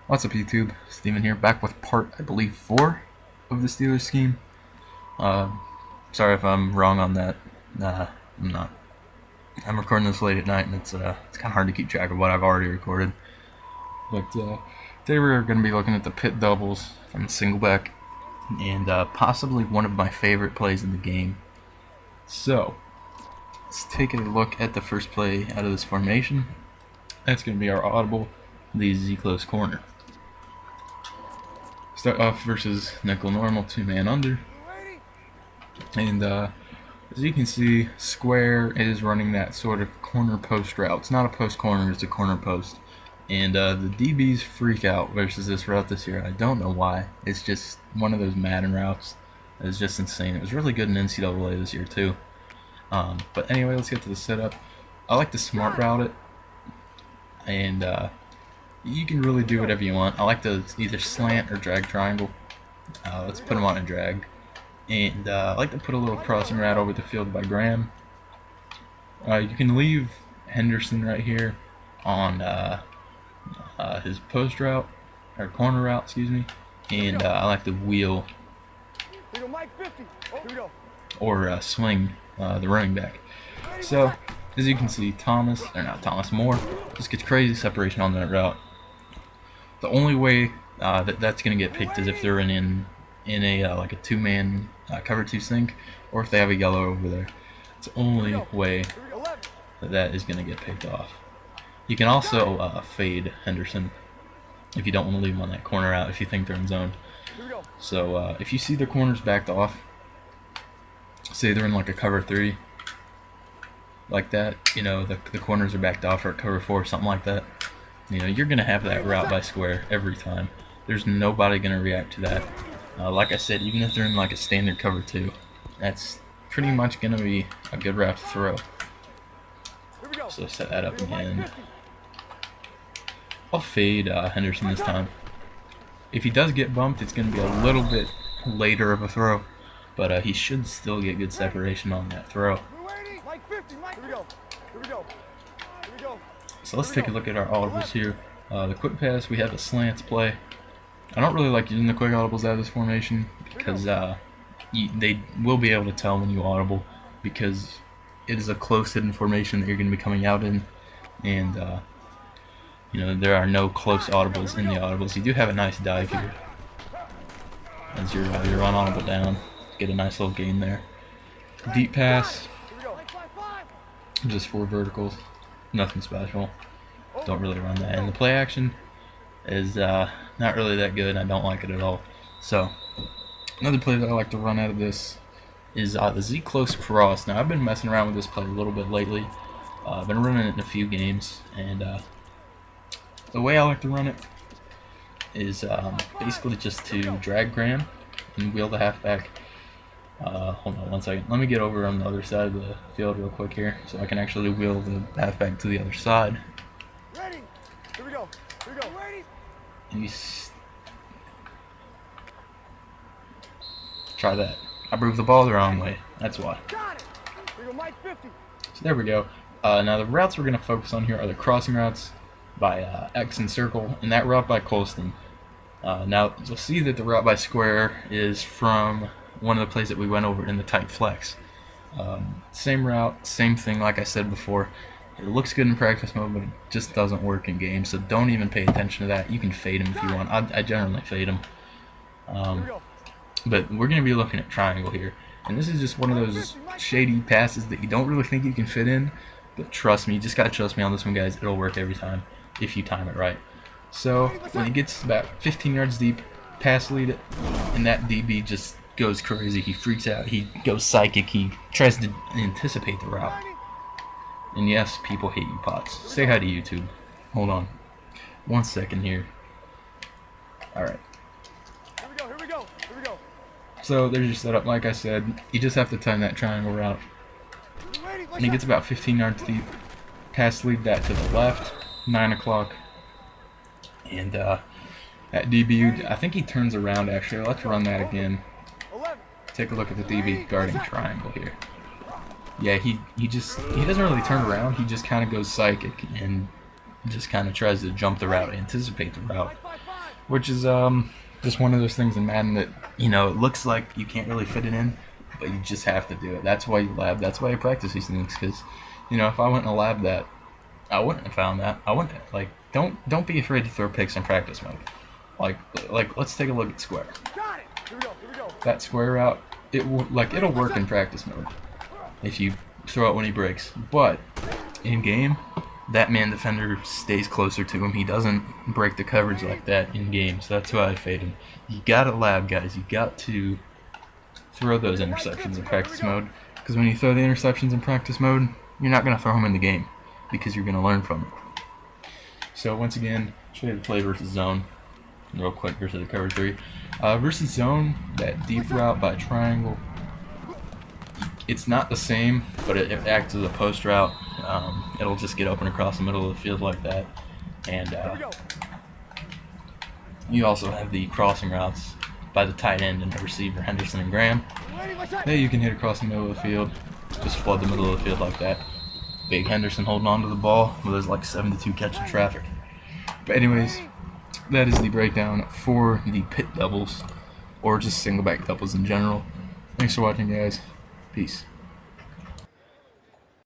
What's up, YouTube? Steven here, back with part, I believe, 4 of the Steelers scheme. Uh, Sorry if I'm wrong on that. I'm not. I'm recording this late at night, and it's kind of hard to keep track of what I've already recorded. But today we're going to be looking at the pit doubles from the Singleback, and possibly one of my favorite plays in the game. So, let's take a look at the first play out of this formation. That's going to be our audible, the Z close corner. Start off versus nickel normal, 2-man under. And as you can see, square is running that sort of corner post route. It's not a post corner, it's a corner post. And the DBs freak out versus this route this year. I don't know why. It's just one of those Madden routes. It's just insane. It was really good in NCAA this year too. But anyway, let's get to the setup. I like to smart route it. And you can really do whatever you want. I like to either slant or drag triangle. Let's put them on a drag. And I like to put a little crossing route over the field by Graham. You can leave Henderson right here on his post route, or corner route, excuse me. And I like to wheel or swing the running back. So, as you can see, Moore just gets crazy separation on that route. The only way that's going to get picked is if they're in a like a 2-man cover 2 sink, or if they have a yellow over there. It's the only way that is going to get picked off. You can also fade Henderson if you don't want to leave them on that corner out if you think they're in zone. So if you see the corners backed off, say they're in like a cover 3, like that, you know, the corners are backed off, or cover 4, something like that. You know, you're going to have that route by square every time. There's nobody going to react to that. Like I said, even if they're in like a standard cover 2, that's pretty much going to be a good route to throw. So set that up again. I'll fade Henderson this time. If he does get bumped, it's going to be a little bit later of a throw, but he should still get good separation on that throw. So let's take a look at our audibles here. The quick pass, we have a slants play. I don't really like using the quick audibles out of this formation because they will be able to tell when you audible, because it is a close hidden formation that you're going to be coming out in, and you know, there are no close audibles in the audibles. You do have a nice dive here as you're on audible down, get a nice little gain there. Deep pass, just 4 verticals. Nothing special. Don't really run that. And the play action is not really that good. I don't like it at all. So another play that I like to run out of this is the Z close cross. Now I've been messing around with this play a little bit lately. I've been running it in a few games, and the way I like to run it is basically just to drag Graham and wheel the halfback. Hold on one second. Let me get over on the other side of the field real quick here, so I can actually wheel the halfback to the other side. Ready? Here we go. Here we go. Ready? Try that. I moved the ball the wrong way. That's why. Got it. Here we go, Mike 50. So there we go. Now the routes we're going to focus on here are the crossing routes by X and circle, and that route by Colston. Now you'll see that the route by square is from one of the plays that we went over in the tight flex. Same route, same thing like I said before. It looks good in practice mode, but it just doesn't work in game, so don't even pay attention to that. You can fade him if you want. I generally fade him. But we're going to be looking at triangle here. And this is just one of those shady passes that you don't really think you can fit in, but trust me, you just got to trust me on this one, guys. It'll work every time if you time it right. So when he gets about 15 yards deep, pass lead it, and that DB just goes crazy. He freaks out. He goes psychic. He tries to anticipate the route. And yes, people hate you, Pots. Say hi to YouTube. Hold on. 1 second here. Alright. Here we go. Here we go. Here we go. So there's your setup. Like I said, you just have to time that triangle route. And he gets about 15 yards deep. Pass lead that to the left. 9 o'clock. And at DB, I think he turns around actually. Let's run that again. Take a look at the DB guarding triangle here. Yeah, he doesn't really turn around. He just kind of goes psychic and just kind of tries to jump the route, anticipate the route. which is just one of those things in Madden that, you know, it looks like you can't really fit it in, but you just have to do it. That's why you lab. That's why you practice these things. Because, you know, if I went and lab that, I wouldn't have found that. I wouldn't like. Don't be afraid to throw picks in practice mode. Like let's take a look at square. Got it. Here we go. Here we go. That square route, it'll work in practice mode if you throw it when he breaks. But in game, that man defender stays closer to him. He doesn't break the coverage like that in game. So that's why I fade him. You gotta lab, guys. You got to throw those interceptions in practice mode, because when you throw the interceptions in practice mode, you're not gonna throw them in the game because you're gonna learn from it. So once again, show you the play versus zone, real quick versus the cover 3. Versus zone, that deep route by triangle, it's not the same, but it acts as a post route. It'll just get open across the middle of the field like that. And you also have the crossing routes by the tight end and the receiver, Henderson and Graham. There you can hit across the middle of the field, just flood the middle of the field like that. Big Henderson holding on to the ball with his like 72 catch in traffic. But anyways, that is the breakdown for the pit doubles, or just singleback doubles in general. Thanks for watching, guys. Peace.